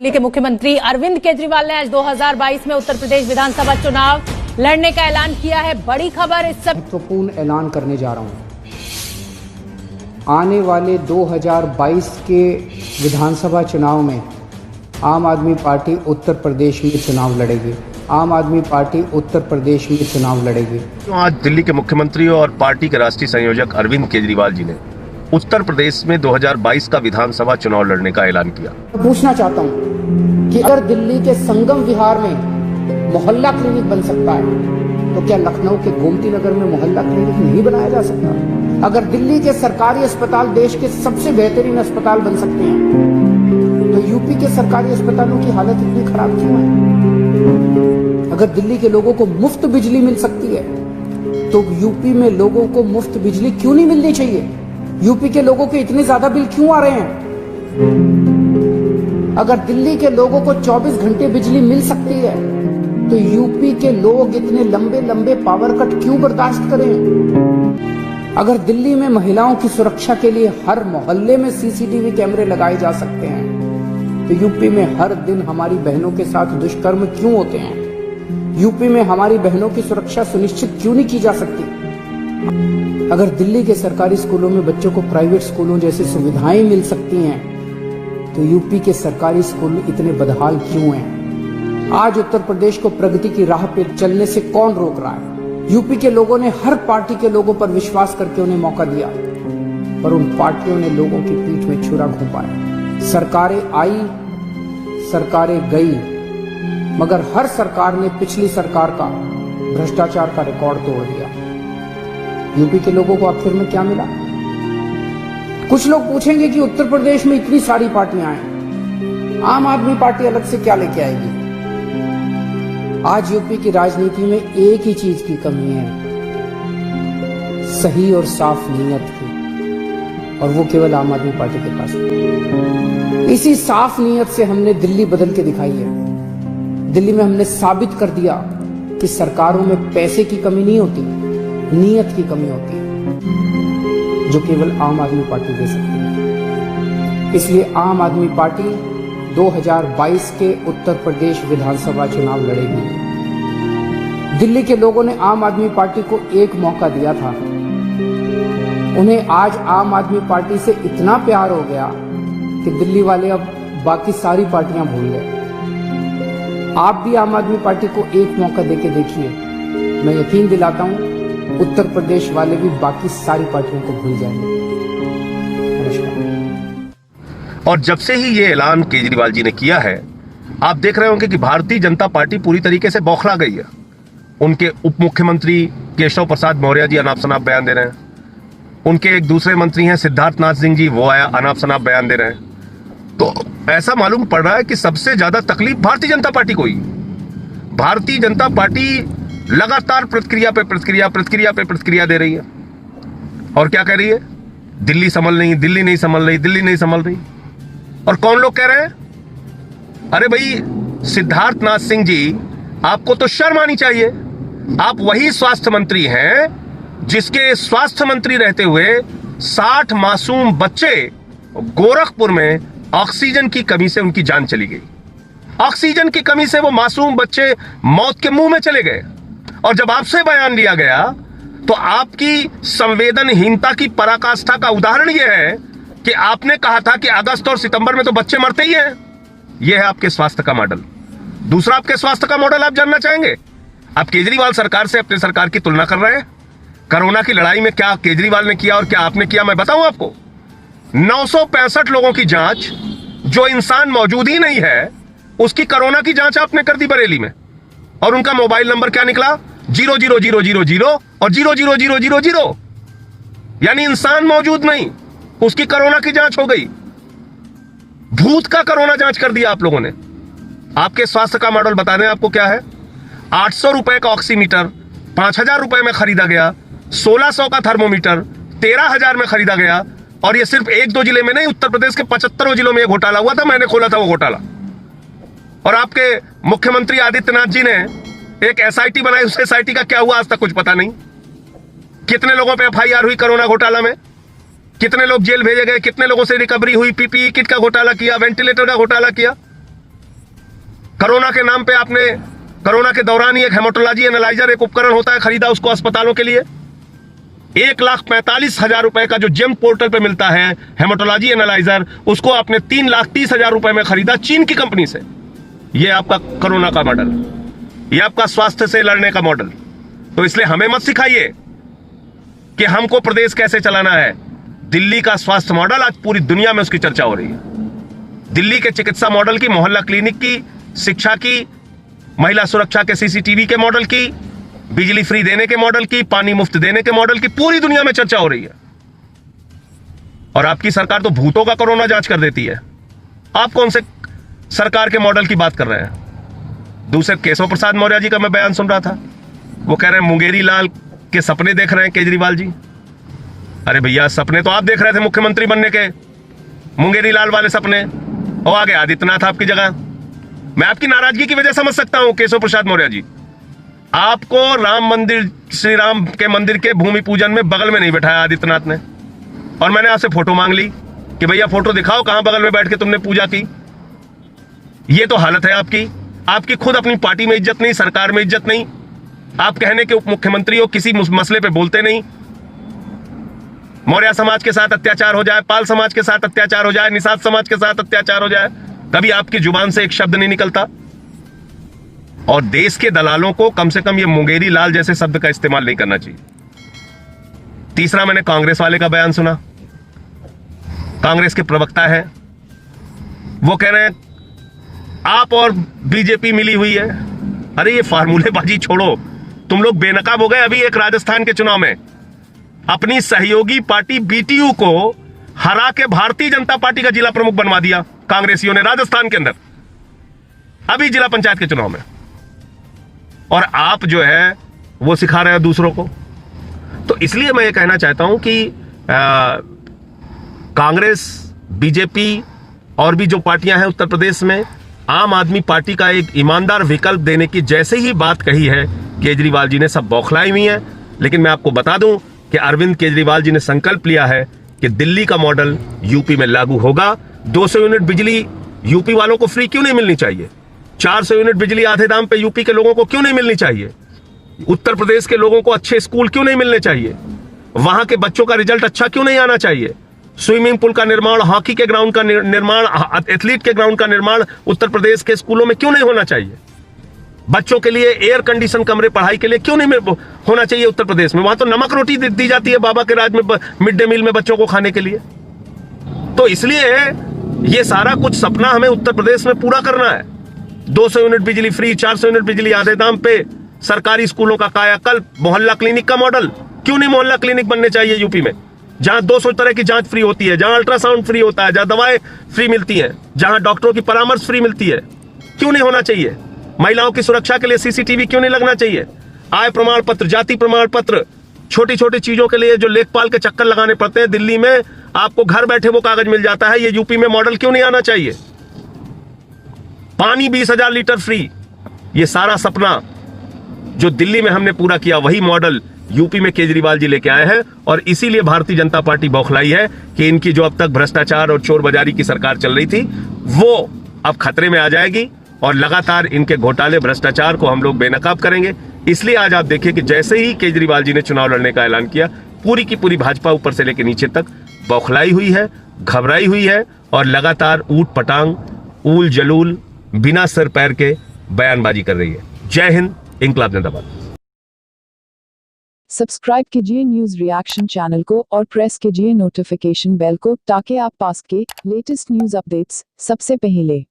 दिल्ली के मुख्यमंत्री अरविंद केजरीवाल ने आज 2022 में उत्तर प्रदेश विधानसभा चुनाव लड़ने का ऐलान किया है। बड़ी खबर इस सब महत्वपूर्ण ऐलान करने जा रहा हूं। आने वाले 2022 के विधानसभा चुनाव में आम आदमी पार्टी उत्तर प्रदेश में चुनाव लड़ेगी। आम आदमी पार्टी उत्तर प्रदेश में चुनाव लड़ेगी। तो आज दिल्ली के मुख्यमंत्री और पार्टी के राष्ट्रीय संयोजक अरविंद केजरीवाल जी ने उत्तर प्रदेश में 2022 का विधानसभा चुनाव लड़ने का ऐलान किया। पूछना चाहता हूं कि अगर दिल्ली के संगम विहार में मोहल्ला क्लिनिक बन सकता है तो क्या लखनऊ के गोमती नगर में मोहल्ला क्लिनिक नहीं बनाया जा सकता? अगर दिल्ली के सरकारी अस्पताल देश के सबसे बेहतरीन अस्पताल बन सकते हैं तो यूपी के सरकारी अस्पतालों की हालत इतनी खराब क्यों है? अगर दिल्ली के लोगों को मुफ्त बिजली मिल सकती है तो यूपी में लोगों को मुफ्त बिजली क्यों नहीं मिलनी चाहिए? यूपी के लोगों के इतने ज्यादा बिल क्यों आ रहे हैं? अगर दिल्ली के लोगों को 24 घंटे बिजली मिल सकती है तो यूपी के लोग इतने लंबे लंबे पावर कट क्यों बर्दाश्त करें? अगर दिल्ली में महिलाओं की सुरक्षा के लिए हर मोहल्ले में सीसीटीवी कैमरे लगाए जा सकते हैं तो यूपी में हर दिन हमारी बहनों के साथ दुष्कर्म क्यों होते हैं? यूपी में हमारी बहनों की सुरक्षा सुनिश्चित क्यों नहीं की जा सकती? अगर दिल्ली के सरकारी स्कूलों में बच्चों को प्राइवेट स्कूलों जैसी सुविधाएं मिल सकती हैं तो यूपी के सरकारी स्कूल इतने बदहाल क्यों हैं? आज उत्तर प्रदेश को प्रगति की राह पे चलने से कौन रोक रहा है? यूपी के लोगों ने हर पार्टी के लोगों पर विश्वास करके उन्हें मौका दिया, पर उन पार्टियों ने लोगों की पीठ में छुरा घोंपाया। सरकारें आई, सरकारें गई, मगर हर सरकार ने पिछली सरकार का भ्रष्टाचार का रिकॉर्ड तोड़ दिया। यूपी के लोगों को आखिर में क्या मिला? कुछ लोग पूछेंगे कि उत्तर प्रदेश में इतनी सारी पार्टियां हैं, आम आदमी पार्टी अलग से क्या लेके आएगी? आज यूपी की राजनीति में एक ही चीज की कमी है, सही और साफ नीयत की, और वो केवल आम आदमी पार्टी के पास है। इसी साफ नीयत से हमने दिल्ली बदल के दिखाई है। दिल्ली में हमने साबित कर दिया कि सरकारों में पैसे की कमी नहीं होती, नीयत की कमी होती है, जो केवल आम आदमी पार्टी दे सकती है। इसलिए आम आदमी पार्टी 2022 के उत्तर प्रदेश विधानसभा चुनाव लड़ेगी। दिल्ली के लोगों ने आम आदमी पार्टी को एक मौका दिया था, उन्हें आज आम आदमी पार्टी से इतना प्यार हो गया कि दिल्ली वाले अब बाकी सारी पार्टियां भूल गए। आप भी आम आदमी पार्टी को एक मौका देके देखिए, मैं यकीन दिलाता हूं उत्तर प्रदेश वाले भी बाकी सारी पार्टियों को भूल जाएंगे। और जब से ही ये ऐलान केजरीवाल जी ने किया है, आप देख रहे होंगे कि भारतीय जनता पार्टी पूरी तरीके से बौखला गई है। उनके उप मुख्यमंत्री केशव प्रसाद मौर्य जी अनाप शनाप बयान दे रहे हैं। उनके एक दूसरे मंत्री हैं सिद्धार्थ नाथ सिंह जी, वो आया अनाप शनाप बयान दे रहे हैं। तो ऐसा मालूम पड़ रहा है कि सबसे ज्यादा तकलीफ भारतीय जनता पार्टी को ही। भारतीय जनता पार्टी लगातार प्रतिक्रिया पे प्रतिक्रिया दे रही है। और क्या कह रही है? दिल्ली संभल नहीं, दिल्ली नहीं संभल रही, दिल्ली नहीं संभल रही। और कौन लोग कह रहे हैं? अरे भाई सिद्धार्थ नाथ सिंह जी, आपको तो शर्म आनी चाहिए। आप वही स्वास्थ्य मंत्री हैं जिसके स्वास्थ्य मंत्री रहते हुए 60 मासूम बच्चे गोरखपुर में ऑक्सीजन की कमी से उनकी जान चली गई। ऑक्सीजन की कमी से वो मासूम बच्चे मौत के मुंह में चले गए। और जब आपसे बयान लिया गया तो आपकी संवेदनहीनता की पराकाष्ठा का उदाहरण यह है कि आपने कहा था कि अगस्त और सितंबर में तो बच्चे मरते ही हैं। यह है आपके स्वास्थ्य का मॉडल। दूसरा आपके स्वास्थ्य का मॉडल आप जानना चाहेंगे? आप केजरीवाल सरकार से अपने सरकार की तुलना कर रहे हैं। कोरोना की लड़ाई में क्या केजरीवाल ने किया और क्या आपने किया, मैं बताऊं आपको। 965 लोगों की जांच, जो इंसान मौजूद ही नहीं है, उसकी कोरोना की जांच आपने कर दी बरेली में। और उनका मोबाइल नंबर क्या निकला? 00000 और 00000, यानी इंसान मौजूद नहीं, उसकी कोरोना की जांच हो गई। भूत का कोरोना जांच कर दिया आप लोगों ने। आपके स्वास्थ्य का मॉडल बता दें आपको क्या है। 800 रुपए का ऑक्सीमीटर 5000 रुपए में खरीदा गया, 1600 का थर्मोमीटर 13000 में खरीदा गया। और ये सिर्फ 1-2 जिले में नहीं, उत्तर प्रदेश के 75 जिलों में यह घोटाला हुआ था। मैंने खोला था वो घोटाला। और आपके मुख्यमंत्री आदित्यनाथ जी ने एक एसआईटी बनाई, उस एसआईटी का क्या हुआ आज तक कुछ पता नहीं। कितने लोगों पे एफआईआर हुई कोरोना घोटाला में, कितने लोग जेल भेजे गए, कितने लोगों से रिकवरी हुई, पीपीई किट का घोटाला किया, वेंटिलेटर का घोटाला किया। कोरोना के नाम पे आपने, कोरोना के दौरान ही एक हेमाटोलॉजी एनालाइजर, एक उपकरण होता है, खरीदा उसको अस्पतालों के लिए। 1,45,000 रुपए का जो जेम पोर्टल पे मिलता है हेमाटोलॉजी एनालाइजर, उसको आपने 3,30,000 रुपए में खरीदा चीन की कंपनी से। यह आपका कोरोना का मॉडल, यह आपका स्वास्थ्य से लड़ने का मॉडल। तो इसलिए हमें मत सिखाइए कि हमको प्रदेश कैसे चलाना है। दिल्ली का स्वास्थ्य मॉडल आज पूरी दुनिया में उसकी चर्चा हो रही है। दिल्ली के चिकित्सा मॉडल की, मोहल्ला क्लिनिक की, शिक्षा की, महिला सुरक्षा के सीसीटीवी के मॉडल की, बिजली फ्री देने के मॉडल की, पानी मुफ्त देने के मॉडल की पूरी दुनिया में चर्चा हो रही है। और आपकी सरकार तो भूतों का कोरोना जांच कर देती है। आप कौन से सरकार के मॉडल की बात कर रहे हैं? दूसरे केशव प्रसाद मौर्य जी का मैं बयान सुन रहा था, वो कह रहे हैं मुंगेरी लाल के सपने देख रहे हैं केजरीवाल जी। अरे भैया, सपने तो आप देख रहे थे मुख्यमंत्री बनने के, मुंगेरी लाल वाले सपने। और आगे आदित्यनाथ आपकी जगह। मैं आपकी नाराजगी की वजह समझ सकता हूं केशव प्रसाद मौर्य जी। आपको राम मंदिर, श्री राम के मंदिर के भूमि पूजन में बगल में नहीं बैठाया आदित्यनाथ ने, और मैंने आपसे फोटो मांग ली कि भैया फोटो दिखाओ कहां बगल में बैठ के तुमने पूजा की। ये तो हालत है आपकी। आपकी खुद अपनी पार्टी में इज्जत नहीं, सरकार में इज्जत नहीं। आप कहने के उप मुख्यमंत्री हो, किसी मसले पे बोलते नहीं। मौर्य समाज के साथ अत्याचार हो जाए, पाल समाज के साथ अत्याचार हो जाए, निषाद समाज के साथ अत्याचार हो जाए, कभी आपकी जुबान से एक शब्द नहीं निकलता। और देश के दलालों को कम से कम ये मुंगेरी लाल जैसे शब्द का इस्तेमाल नहीं करना चाहिए। तीसरा, मैंने कांग्रेस वाले का बयान सुना। कांग्रेस के प्रवक्ता है, वो कह रहे हैं आप और बीजेपी मिली हुई है। अरे ये फार्मूलेबाजी छोड़ो, तुम लोग बेनकाब हो गए। अभी एक राजस्थान के चुनाव में अपनी सहयोगी पार्टी बीटीयू को हरा के भारतीय जनता पार्टी का जिला प्रमुख बनवा दिया कांग्रेसियों ने राजस्थान के अंदर, अभी जिला पंचायत के चुनाव में। और आप जो है वो सिखा रहे हैं दूसरों को। तो इसलिए मैं ये कहना चाहता हूं कि कांग्रेस, बीजेपी और भी जो पार्टियां हैं उत्तर प्रदेश में, आम आदमी पार्टी का एक ईमानदार विकल्प देने की जैसे ही बात कही है केजरीवाल जी ने, सब बौखलाई हुई है। लेकिन मैं आपको बता दूं कि अरविंद केजरीवाल जी ने संकल्प लिया है कि दिल्ली का मॉडल यूपी में लागू होगा। 200 यूनिट बिजली यूपी वालों को फ्री क्यों नहीं मिलनी चाहिए? 400 यूनिट बिजली आधे दाम पे यूपी के लोगों को क्यों नहीं मिलनी चाहिए? उत्तर प्रदेश के लोगों को अच्छे स्कूल क्यों नहीं मिलने चाहिए? वहां के बच्चों का रिजल्ट अच्छा क्यों नहीं आना चाहिए? स्विमिंग पूल का निर्माण, हॉकी के ग्राउंड का निर्माण, एथलीट के ग्राउंड का निर्माण उत्तर प्रदेश के स्कूलों में क्यों नहीं होना चाहिए? बच्चों के लिए एयर कंडीशन कमरे पढ़ाई के लिए क्यों नहीं होना चाहिए उत्तर प्रदेश में? वहां तो नमक रोटी दी जाती है बाबा के राज में, मिड डे मील में बच्चों को खाने के लिए। तो इसलिए ये सारा कुछ सपना हमें उत्तर प्रदेश में पूरा करना है। 200 यूनिट बिजली फ्री, 400 यूनिट बिजली आधे दाम पे, सरकारी स्कूलों का कायाकल्प, मोहल्ला क्लिनिक का मॉडल। क्यों नहीं मोहल्ला क्लिनिक बनने चाहिए यूपी में, जहां 200 तरह की जांच फ्री होती है, जहां अल्ट्रासाउंड फ्री होता है, जहां दवाएं फ्री मिलती हैं, जहां डॉक्टरों की परामर्श फ्री मिलती है? क्यों नहीं होना चाहिए? महिलाओं की सुरक्षा के लिए सीसीटीवी क्यों नहीं लगना चाहिए? आय प्रमाण पत्र, जाति प्रमाण पत्र, छोटी छोटी चीजों के लिए जो लेखपाल के चक्कर लगाने पड़ते हैं, दिल्ली में आपको घर बैठे वो कागज मिल जाता है। ये यूपी में मॉडल क्यों नहीं आना चाहिए? पानी 20,000 लीटर फ्री, ये सारा सपना जो दिल्ली में हमने पूरा किया, वही मॉडल यूपी में केजरीवाल जी लेके आए हैं। और इसीलिए भारतीय जनता पार्टी बौखलाई है कि इनकी जो अब तक भ्रष्टाचार और चोर बाजारी की सरकार चल रही थी, वो अब खतरे में आ जाएगी और लगातार इनके घोटाले, भ्रष्टाचार को हम लोग बेनकाब करेंगे। इसलिए आज आप देखिए कि जैसे ही केजरीवाल जी ने चुनाव लड़ने का ऐलान किया, पूरी की पूरी भाजपा ऊपर से लेकर नीचे तक बौखलाई हुई है, घबराई हुई है और लगातार ऊट पटांग, ऊल जलूल, बिना सिर पैर के बयानबाजी कर रही है। जय हिंद, इंकलाब जिंदाबाद। सब्सक्राइब कीजिए न्यूज रिएक्शन चैनल को और प्रेस कीजिए नोटिफिकेशन बेल को, ताकि आप पास के लेटेस्ट न्यूज अपडेट्स सबसे पहले